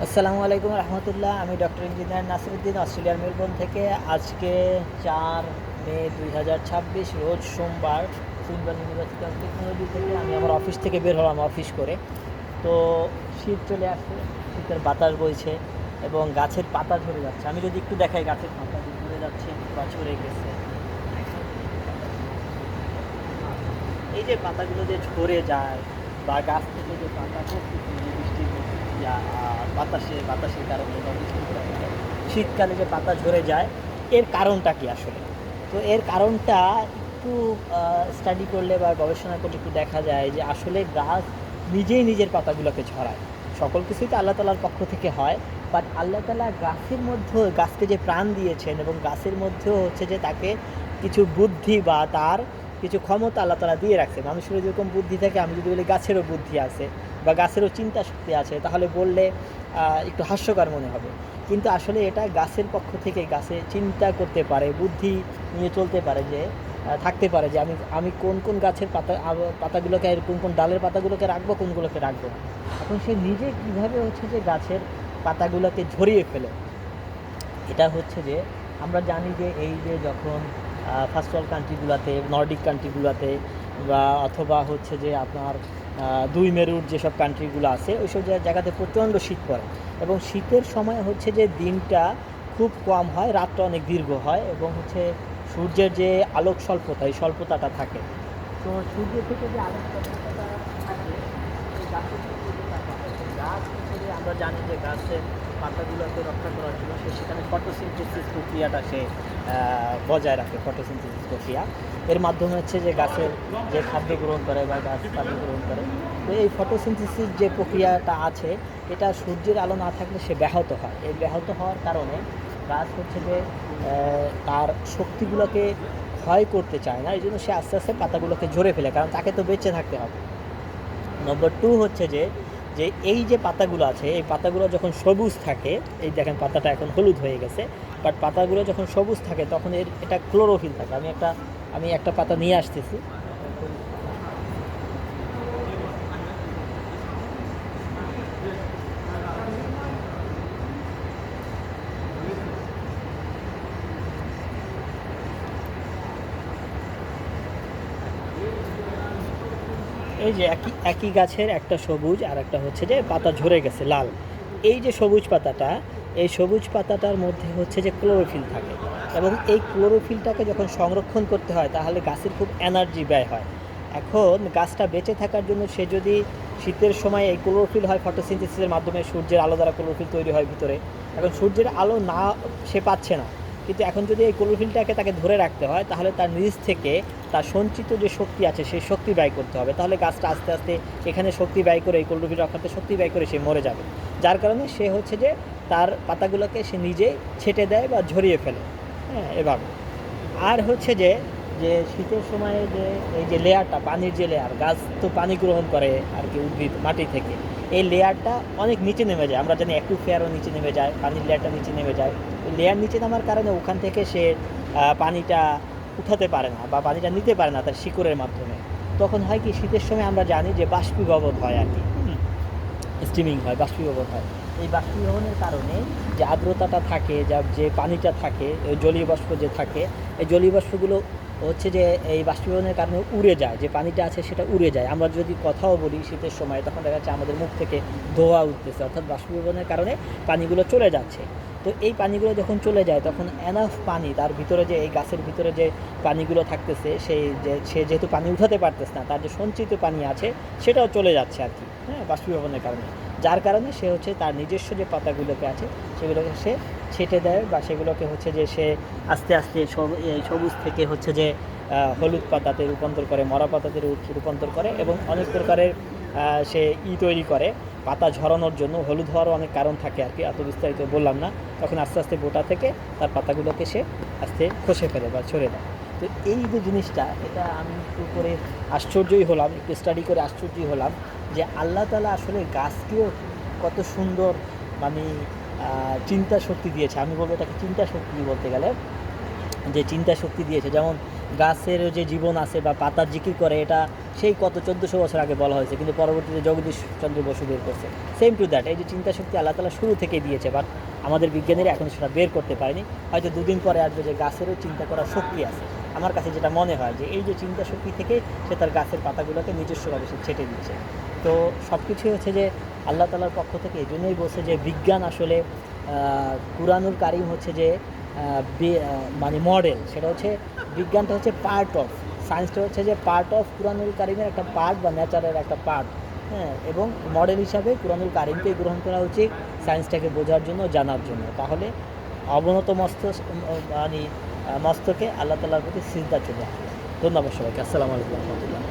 আসসালামু আলাইকুম রহমতুল্লাহ। আমি ডক্টর ইঞ্জিনিয়ার নাসিরুদ্দিন, অস্ট্রেলিয়ার মেলবোর্ন থেকে। আজকে 4 মে 2026 রোজ সোমবার সিম্বল ইউনিভার্সিটি অফ টেকনোলজি থেকে আমি আমার অফিস থেকে বের হলাম অফিস করে। তো শীত চলে আসছে, শীতের বাতাস বইছে এবং গাছের পাতা ঝরে যাচ্ছে। আমি যদি একটু দেখাই, গাছের পাতা ঝরে যাচ্ছে বা ঝরে গেছে, এই যে পাতাগুলো যে ঝরে যায় বা গাছ থেকে যে পাতা পড়তেছে, যে বৃষ্টির বাতাসের কারণে বা বৃষ্টির কারণে শীতকালে যে পাতা ঝরে যায়, এর কারণটা কি আসলে? তো এর কারণটা একটু স্টাডি করলে বা গবেষণা করলে একটু দেখা যায় যে আসলে গাছ নিজেই নিজের পাতাগুলোকে ঝরায়। সকল কিছুই তো আল্লাহ তালার পক্ষ থেকে হয়, বাট আল্লাহ তালা গাছের মধ্যেও, গাছকে যে প্রাণ দিয়েছেন এবং গাছের মধ্যেও হচ্ছে যে তাকে কিছু বুদ্ধি বা তার কিছু ক্ষমতা আল্লাহ তালা দিয়ে রাখছে। মানুষেরও যেরকম বুদ্ধি থাকে, আমি যদি বলি গাছেরও বুদ্ধি আছে বা গাছেরও চিন্তা শক্তি আছে, তাহলে বললে একটু হাস্যকর মনে হবে। কিন্তু আসলে এটা গাছের পক্ষ থেকে, গাছে চিন্তা করতে পারে, বুদ্ধি নিয়ে চলতে পারে, যে থাকতে পারে যে আমি আমি কোন কোন গাছের পাতাগুলোকে, কোন কোন ডালের পাতাগুলোকে রাখবো, কোনগুলোকে রাখবো না। এখন সে নিজে কীভাবে হচ্ছে যে গাছের পাতাগুলোকে ঝরিয়ে ফেলে, এটা হচ্ছে যে আমরা জানি যে এই যে যখন ফার্স্ট ওয়ার্ল্ড কান্ট্রিগুলোতে, নর্ডিক কান্ট্রিগুলোতে বা অথবা হচ্ছে যে আপনার দুই মেরুর যেসব কান্ট্রিগুলো আছে, ওইসব জায়গাতে প্রচণ্ড শীত পড়ে এবং শীতের সময় হচ্ছে যে দিনটা খুব কম হয়, রাতটা অনেক দীর্ঘ হয় এবং হচ্ছে সূর্যের যে আলোক স্বল্পতা, এই স্বল্পতাটা থাকে। তো সূর্য থেকে যে আলোক স্বল্পতাটা থাকে, এই গাছের মধ্যে যে গাছ হচ্ছে যে আমরা জানি যে গাছের পাতাগুলোকে রক্ষা করার জন্য সে সেখানে ফটোসিনথেসিস প্রক্রিয়াটা সে বজায় রাখে। ফটোসিনথেসিস প্রক্রিয়া এর মাধ্যমে হচ্ছে যে গাছের যে খাদ্য গ্রহণ করে বা গাছ খাদ্য গ্রহণ করে। তো এই ফটোসিনথেসিস যে প্রক্রিয়াটা আছে, এটা সূর্যের আলো না থাকলে সে ব্যাহত হয়। এই ব্যাহত হওয়ার কারণে গাছ হচ্ছে যে তার শক্তিগুলোকে ক্ষয় করতে চায় না, এই জন্য সে আস্তে আস্তে পাতাগুলোকে ঝরে ফেলে, কারণ তাকে তো বেঁচে থাকতে হবে। নম্বর টু হচ্ছে যে যে এই যে পাতাগুলো আছে, এই পাতাগুলো যখন সবুজ থাকে, এই দেখেন পাতাটা এখন হলুদ হয়ে গেছে, বাট পাতাগুলো যখন সবুজ থাকে তখন এটা ক্লোরোফিল থাকে। আমি একটা পাতা নিয়ে আসতেছি। এই যে একই একই গাছের একটা সবুজ আর একটা হচ্ছে যে পাতা ঝরে গেছে লাল। এই যে সবুজ পাতাটা, এই সবুজ পাতাটার মধ্যে হচ্ছে যে ক্লোরোফিল থাকে এবং এই ক্লোরোফিলটাকে যখন সংরক্ষণ করতে হয় তাহলে গাছের খুব এনার্জি ব্যয় হয়। এখন গাছটা বেঁচে থাকার জন্য সে যদি শীতের সময়, এই ক্লোরোফিল হয় ফটোসিনথেসিসের মাধ্যমে, সূর্যের আলো দ্বারা ক্লোরোফিল তৈরি হয় ভিতরে। এখন সূর্যের আলো না, সে পাচ্ছে না, কিন্তু এখন যদি এই ক্লোরোফিলটাকে তাকে ধরে রাখতে হয় তাহলে তার নিজ থেকে তার সঞ্চিত যে শক্তি আছে সেই শক্তি ব্যয় করতে হবে। তাহলে গাছটা আস্তে আস্তে এখানে শক্তি ব্যয় করে, এই ক্লোরোফিল রক্ষাতে শক্তি ব্যয় করে সে মরে যাবে। যার কারণে সে হচ্ছে যে তার পাতাগুলোকে সে নিজেই ছেটে দেয় বা ঝরিয়ে ফেলে। হ্যাঁ, এভাবে। আর হচ্ছে যে যে শীতের সময়ে যে এই যে লেয়ারটা, পানির যে লেয়ার, গাছ তো পানি গ্রহণ করে আর কি, উদ্ভিদ মাটি থেকে, এই লেয়ারটা অনেক নিচে নেমে যায়। আমরা জানি অ্যাকুইফায়ারও নিচে নেমে যায়, পানির লেয়ারটা নিচে নেমে যায়। ওই লেয়ার নিচে নামার কারণে ওখান থেকে সে পানিটা উঠাতে পারে না বা পানিটা নিতে পারে না তার শিকড়ের মাধ্যমে। তখন হয় কি, শীতের সময় আমরা জানি যে বাষ্পীভবন হয় আর কি, স্টিমিং হয়, বাষ্পীভবন হয়। এই বাষ্পীভবনের কারণে যে আর্দ্রতাটা থাকে, যে পানিটা থাকে, জলীয় বাষ্প যে থাকে, এই জলীয় বাষ্পগুলো হচ্ছে যে এই বাষ্পীভবনের কারণে উড়ে যায়, যে পানিটা আছে সেটা উড়ে যায়। আমরা যদি কথাও বলি শীতের সময়, তখন দেখা যাচ্ছে আমাদের মুখ থেকে ধোঁয়া উঠতেছে, অর্থাৎ বাষ্পীভবনের কারণে পানিগুলো চলে যাচ্ছে। তো এই পানিগুলো যখন চলে যায় তখন এনাফ পানি তার ভিতরে, যে এই গাছের ভিতরে যে পানিগুলো থাকতেছে, সে যেহেতু পানি উঠাতে পারতেছে না, তার যে সঞ্চিত পানি আছে সেটাও চলে যাচ্ছে আর কি, হ্যাঁ, বাষ্পীভবনের কারণে। যার কারণে সে হচ্ছে তার নিজস্ব যে পাতাগুলোকে আছে সেগুলোকে সে ছেটে দেয় বা সেগুলোকে হচ্ছে যে সে আস্তে আস্তে এই সবুজ থেকে হচ্ছে যে হলুদ পাতাতে রূপান্তর করে, মরা পাতাতে রূপান্তর করে এবং অনেক প্রকারের সে তৈরি করে পাতা ঝরানোর জন্য। হলুদ হওয়ারও অনেক কারণ থাকে আর কি, এত বিস্তারিত বললাম না। তখন আস্তে আস্তে বোটা থেকে তার পাতাগুলোকে সে আস্তে খসে ফেলে বা ছড়ে দেয়। তো এই যে জিনিসটা, এটা আমি একটু করে আশ্চর্যই হলাম, একটু স্টাডি করে আশ্চর্যই হলাম যে আল্লাহ তাআলা আসলে গাছকেও কত সুন্দর, মানে চিন্তা শক্তি দিয়েছে। আমি বলবো এটাকে চিন্তা শক্তি বলতে গেলে, যে চিন্তা শক্তি দিয়েছে। যেমন গাছের যে জীবন আছে বা পাতা জিকির করে, এটা সেই কত 1400 বছর আগে বলা হয়েছে, কিন্তু পরবর্তীতে জগদীশ চন্দ্র বসু বের করছে। সেম টু দ্যাট, এই যে চিন্তা শক্তি আল্লাহ তাআলা শুরু থেকেই দিয়েছে, বাট আমাদের বিজ্ঞানীরা এখন সেটা বের করতে পারেনি। হয়তো দুদিন পরে আসবে যে গাছেরও চিন্তা করার শক্তি আছে। আমার কাছে যেটা মনে হয় যে এই যে চিন্তা শক্তি থেকে সে তার গাছের পাতাগুলোকে নিজস্বভাবে সে ছেটে দিচ্ছে। তো সব কিছুই হচ্ছে যে আল্লাহ তাআলার পক্ষ থেকে। এই জন্যই বলছে যে বিজ্ঞান আসলে কুরআনুল কারীম হচ্ছে যে মানে মডেল, সেটা হচ্ছে বিজ্ঞানটা হচ্ছে পার্ট অফ, সায়েন্সটা হচ্ছে যে পার্ট অফ কুরআনুল কারীমের একটা পার্ট বা নেচারের একটা পার্ট। হ্যাঁ, এবং মডেল হিসাবে কুরআনুল কারীমকেই গ্রহণ করা উচিত সায়েন্সটাকে বোঝার জন্য, জানার জন্য। তাহলে অবনত মানে মস্তকে আল্লাহ তাআলার প্রতি সিজদা চলে আসবে। ধন্যবাদ সবাইকে। আসসালামু আলাইকুম রহমতুল্লাহ।